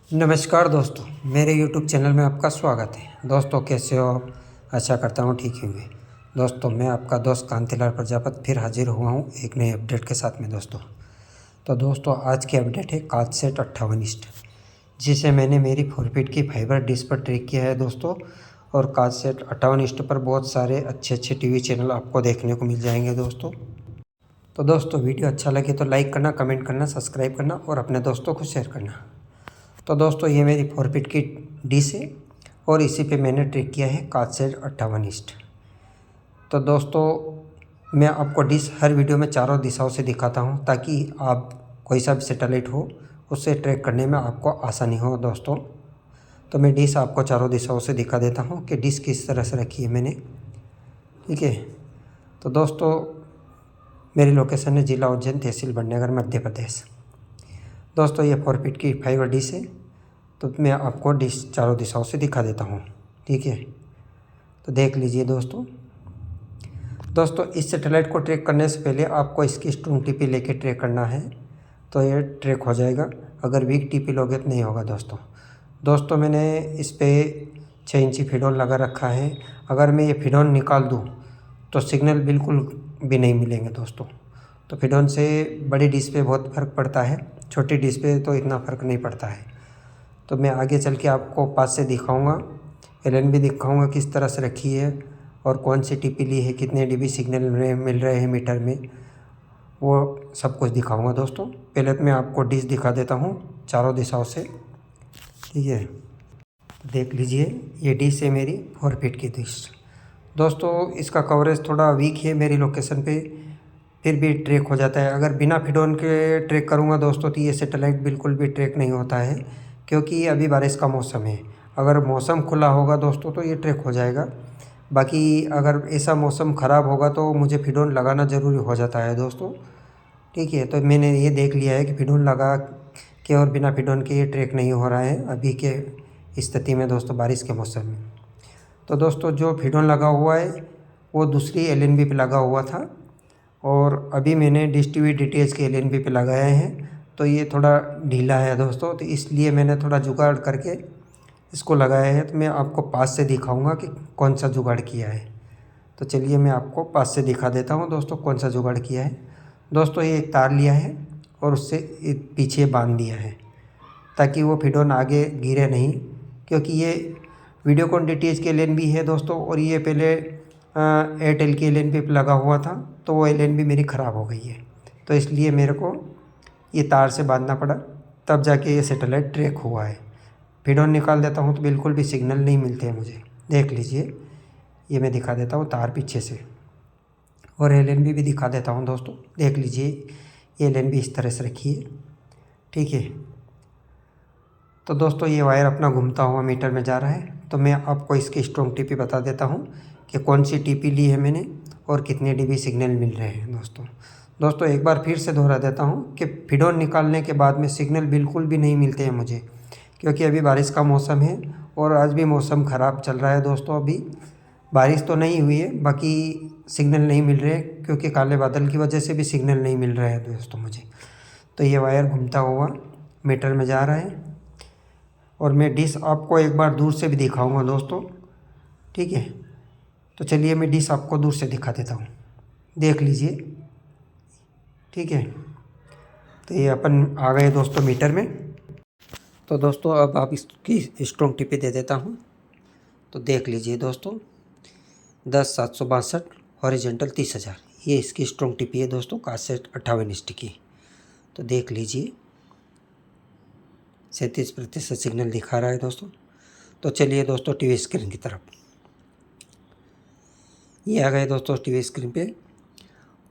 नमस्कार दोस्तों, मेरे YouTube चैनल में आपका स्वागत है। दोस्तों कैसे हो आप? आशा करता हूँ ठीक ही होंगे। दोस्तों मैं आपका दोस्त कांतिलाल प्रजापति फिर हाजिर हुआ हूँ एक नए अपडेट के साथ में दोस्तों। तो दोस्तों आज की अपडेट है काचसेट 58 इंच, जिसे मैंने मेरी 4 फीट की फाइबर डिश पर ट्रैक किया है दोस्तों। और काचसेट 58 इंच पर बहुत सारे अच्छे टीवी चैनल आपको देखने को मिल जाएंगे दोस्तों। तो दोस्तों वीडियो अच्छा लगे तो लाइक करना, कमेंट करना, सब्सक्राइब करना और अपने दोस्तों को शेयर करना। तो दोस्तों ये मेरी 4 फीट की डिश है और इसी पे मैंने ट्रिक किया है काचसेट 58 इंच। तो दोस्तों मैं आपको डिश हर वीडियो में चारों दिशाओं से दिखाता हूँ, ताकि आप कोई सा भी सैटेलाइट हो उससे ट्रैक करने में आपको आसानी हो दोस्तों। तो मैं डिश आपको चारों दिशाओं से दिखा देता हूँ कि डिश किस तरह से रखी है मैंने, ठीक है। तो दोस्तों मेरी लोकेशन है जिला उज्जैन, तहसील भटनगर, मध्य प्रदेश। दोस्तों ये 4 फीट की फाइबर डिश है, तो मैं आपको डिश चारों दिशाओं से दिखा देता हूँ, ठीक है। तो देख लीजिए दोस्तों। इस सैटेलाइट को ट्रैक करने से पहले आपको इसकी स्ट्रॉन्ग टीपी लेके ट्रैक करना है, तो ये ट्रैक हो जाएगा। अगर वीक टीपी लोगे तो नहीं होगा दोस्तों मैंने इस पर 6 इंची फीडोन लगा रखा है। अगर मैं ये फीडोन निकाल दूँ तो सिग्नल बिल्कुल भी नहीं मिलेंगे दोस्तों। तो फीडोन से बड़ी डिश पे बहुत फ़र्क पड़ता है, छोटी डिश पे तो इतना फ़र्क नहीं पड़ता है। तो मैं आगे चल के आपको पास से दिखाऊंगा, एलएनबी दिखाऊंगा किस तरह से रखी है और कौन सी टीपी ली है, कितने डीबी सिग्नल मिल रहे हैं मीटर में, वो सब कुछ दिखाऊंगा दोस्तों। पहले तो मैं आपको डिश दिखा देता हूँ चारों दिशाओं से, ठीक है। देख लीजिए ये डिश है मेरी 4 फीट की डिश दोस्तों। इसका कवरेज थोड़ा वीक है मेरी लोकेशन पे, फिर भी ट्रैक हो जाता है। अगर बिना फीडोन के ट्रैक करूँगा दोस्तों तो ये सैटेलाइट बिल्कुल भी ट्रैक नहीं होता है, क्योंकि अभी बारिश का मौसम है। अगर मौसम खुला होगा दोस्तों तो ये ट्रैक हो जाएगा। बाकी अगर ऐसा मौसम ख़राब होगा तो मुझे फीडोन लगाना ज़रूरी हो जाता है दोस्तों, ठीक है। तो मैंने ये देख लिया है कि फीडोन लगा के और बिना फीडोन के ये ट्रैक नहीं हो रहा है अभी के स्थिति में दोस्तों, बारिश के मौसम में। तो दोस्तों जो फीडोन लगा हुआ है वो दूसरी एलएनबी पे लगा हुआ था, और अभी मैंने डिश टीवी डीटीएच के एलएनबी पे लगाए हैं। तो ये थोड़ा ढीला है दोस्तों, तो इसलिए मैंने थोड़ा जुगाड़ करके इसको लगाया है। तो मैं आपको पास से दिखाऊंगा कि कौन सा जुगाड़ किया है। तो चलिए मैं आपको पास से दिखा देता हूँ दोस्तों कौन सा जुगाड़ किया है। दोस्तों ये एक तार लिया है और उससे पीछे बांध दिया है, ताकि वो फीडोन आगे गिरे नहीं, क्योंकि ये वीडियोकॉन डीटीएच के एलएनबी है दोस्तों, और ये पहले एयरटेल की एलएनबी पे लगा हुआ था, तो वो एलएनबी मेरी ख़राब हो गई है। तो इसलिए मेरे को ये तार से बांधना पड़ा, तब जाके ये सैटेलाइट ट्रैक हुआ है। फीडोन निकाल देता हूँ तो बिल्कुल भी सिग्नल नहीं मिलते हैं मुझे। देख लीजिए ये मैं दिखा देता हूँ तार पीछे से, और एलएनबी भी दिखा देता हूँ दोस्तों। देख लीजिए ये एलएनबी इस तरह से रखी है, ठीक है। तो दोस्तों ये वायर अपना घूमता हुआ मीटर में जा रहा है। तो मैं आपको इसकी स्ट्रॉन्ग टीपी बता देता हूँ कि कौन सी टीपी ली है मैंने और कितने डीबी सिग्नल मिल रहे हैं दोस्तों एक बार फिर से दोहरा देता हूँ कि फीडोन निकालने के बाद में सिग्नल बिल्कुल भी नहीं मिलते हैं मुझे, क्योंकि अभी बारिश का मौसम है और आज भी मौसम ख़राब चल रहा है दोस्तों। अभी बारिश तो नहीं हुई है, बाकी सिग्नल नहीं मिल रहे, क्योंकि काले बादल की वजह से भी सिग्नल नहीं मिल रहा है दोस्तों मुझे। तो ये वायर घूमता हुआ मीटर में जा रहा है, और मैं डिश आपको एक बार दूर से भी दिखाऊंगा दोस्तों, ठीक है। तो चलिए मैं डिश आपको दूर से दिखा देता हूँ, देख लीजिए, ठीक है। तो ये अपन आ गए दोस्तों मीटर में। तो दोस्तों अब आप इसकी स्ट्रॉन्ग टिपी दे देता हूँ। तो देख लीजिए दोस्तों 10,762 हॉरिजेंटल 30,000, ये इसकी स्ट्रॉन्ग टिपी है दोस्तों काचसेट 58 इंच की। तो देख लीजिए 37% सिग्नल दिखा रहा है दोस्तों। तो चलिए दोस्तों टीवी स्क्रीन की तरफ, ये आ गए दोस्तों टीवी स्क्रीन पे,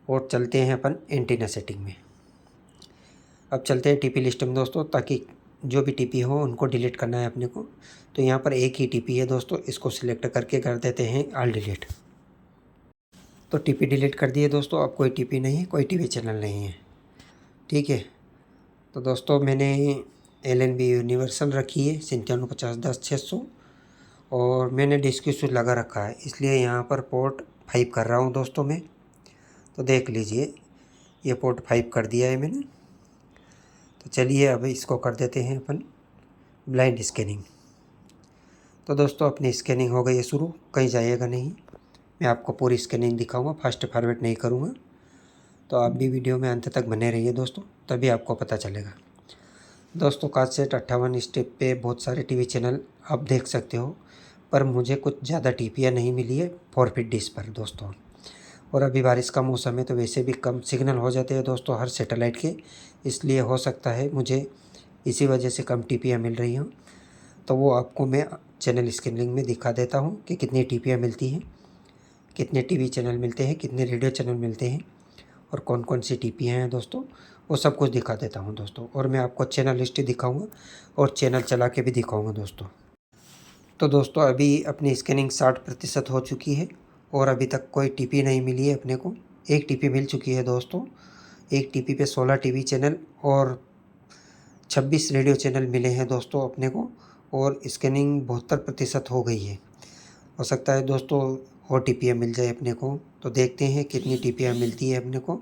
और चलते हैं अपन एंटीना सेटिंग में। अब चलते हैं टीपी लिस्ट में दोस्तों, ताकि जो भी टीपी हो उनको डिलीट करना है अपने को। तो यहाँ पर एक ही टीपी है दोस्तों, इसको सिलेक्ट करके कर देते हैं ऑल डिलीट। तो टीपी डिलीट कर दिए दोस्तों, अब कोई टीपी नहीं है, कोई टीवी चैनल नहीं है, ठीक है। तो दोस्तों मैंने एलएनबी यूनिवर्सल रखी है 975010 600, और मैंने डिस्क स्विच लगा रखा है, इसलिए यहाँ पर पोर्ट 5 कर रहा हूँ दोस्तों मैं। तो देख लीजिए ये पोर्ट 5 कर दिया है मैंने। तो चलिए अब इसको कर देते हैं अपन ब्लाइंड स्कैनिंग। तो दोस्तों अपनी स्कैनिंग हो गई है शुरू, कहीं जाइएगा नहीं, मैं आपको पूरी स्कैनिंग दिखाऊंगा, फास्ट फॉरवर्ड नहीं करूंगा। तो आप भी वीडियो में अंत तक बने रहिए दोस्तों, तभी आपको पता चलेगा। दोस्तों कासेट 58 स्टेप पे बहुत सारे टीवी चैनल आप देख सकते हो, पर मुझे कुछ ज़्यादा टीपियाँ नहीं मिली है फॉरफिट डिश पर दोस्तों। और अभी बारिश का मौसम है तो वैसे भी कम सिग्नल हो जाते हैं दोस्तों हर सैटेलाइट के, इसलिए हो सकता है मुझे इसी वजह से कम टीपियाँ मिल रही हों। तो वो आपको मैं चैनल स्कैनिंग में दिखा देता हूँ कि कितनी टीपियाँ मिलती हैं, कितने टीवी चैनल मिलते हैं, कितने रेडियो चैनल मिलते हैं और कौन कौन सी टीपियाँ हैं दोस्तों, वो सब कुछ दिखा देता हूँ दोस्तों। और मैं आपको चैनल लिस्ट दिखाऊँगा और चैनल चला के भी दिखाऊँगा दोस्तों। तो दोस्तों अभी अपनी स्कैनिंग 60% हो चुकी है और अभी तक कोई टीपी नहीं मिली है अपने को। एक टीपी मिल चुकी है दोस्तों, एक टीपी पे 16 टीवी चैनल और 26 रेडियो चैनल मिले हैं दोस्तों अपने को, और स्कैनिंग 72% हो गई है। हो सकता है दोस्तों और टीपियाँ मिल जाए अपने को, तो देखते हैं कितनी टीपियाँ मिलती है अपने को।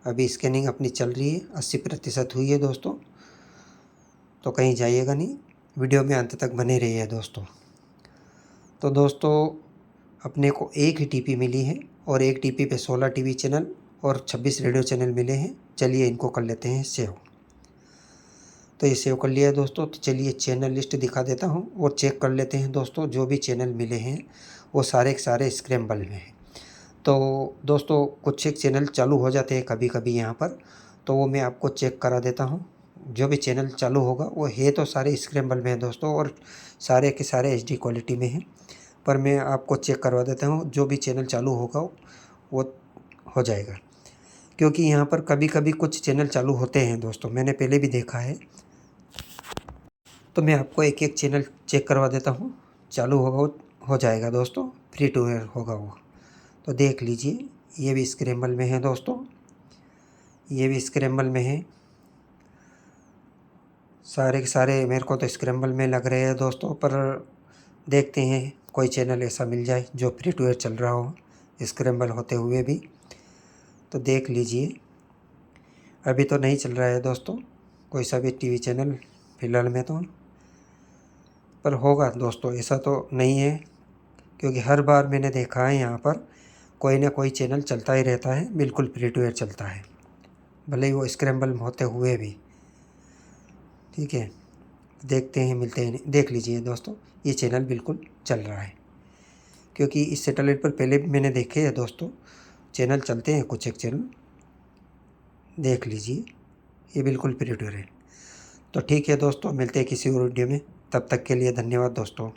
अभी स्कैनिंग अपनी चल रही है, 80% हुई है दोस्तों, तो कहीं जाइएगा नहीं, वीडियो में अंत तक बने रहिए दोस्तों। तो दोस्तों अपने को एक ही टीपी मिली है और एक टीपी पे 16 टीवी चैनल और 26 रेडियो चैनल मिले हैं। चलिए इनको कर लेते हैं सेव। तो ये सेव कर लिया है दोस्तों। तो चलिए चैनल लिस्ट दिखा देता हूँ और चेक कर लेते हैं दोस्तों, जो भी चैनल मिले हैं वो सारे के सारे स्क्रैम्बल में हैं। तो दोस्तों कुछ एक चैनल चालू हो जाते हैं कभी कभी यहाँ पर, तो वो मैं आपको चेक करा देता हूँ। जो भी चैनल चालू होगा वो है तो सारे स्क्रैम्बल में है दोस्तों, और सारे के सारे HD क्वालिटी में हैं, पर मैं आपको चेक करवा देता हूँ। जो भी चैनल चालू होगा वो हो जाएगा, क्योंकि यहाँ पर कभी कभी कुछ चैनल चालू होते हैं दोस्तों, मैंने पहले भी देखा है। तो मैं आपको एक एक चैनल चेक करवा देता हूँ, चालू होगा हो जाएगा दोस्तों, फ्री टू एयर होगा वो। तो देख लीजिए ये भी स्क्रैम्बल में है दोस्तों, ये भी स्क्रैम्बल में है, सारे के सारे मेरे को तो स्क्रैम्बल में लग रहे हैं दोस्तों। पर देखते हैं कोई चैनल ऐसा मिल जाए जो फ्री टू एयर चल रहा हो स्क्रैम्बल होते हुए भी। तो देख लीजिए अभी तो नहीं चल रहा है दोस्तों कोई सा भी टीवी चैनल फ़िलहाल में तो, पर होगा दोस्तों, ऐसा तो नहीं है, क्योंकि हर बार मैंने देखा है यहाँ पर कोई ना कोई चैनल चलता ही रहता है, बिल्कुल फ्री टू एयर चलता है, भले ही वो स्क्रैम्बल होते हुए भी। ठीक है, देखते हैं मिलते हैं नहीं। देख लीजिए दोस्तों ये चैनल बिल्कुल चल रहा है, क्योंकि इस सैटेलाइट पर पहले भी मैंने देखे हैं दोस्तों, चैनल चलते हैं कुछ एक चैनल। देख लीजिए ये बिल्कुल फ्री टू एयर है। तो ठीक है दोस्तों, मिलते हैं किसी और वीडियो में, तब तक के लिए धन्यवाद दोस्तों।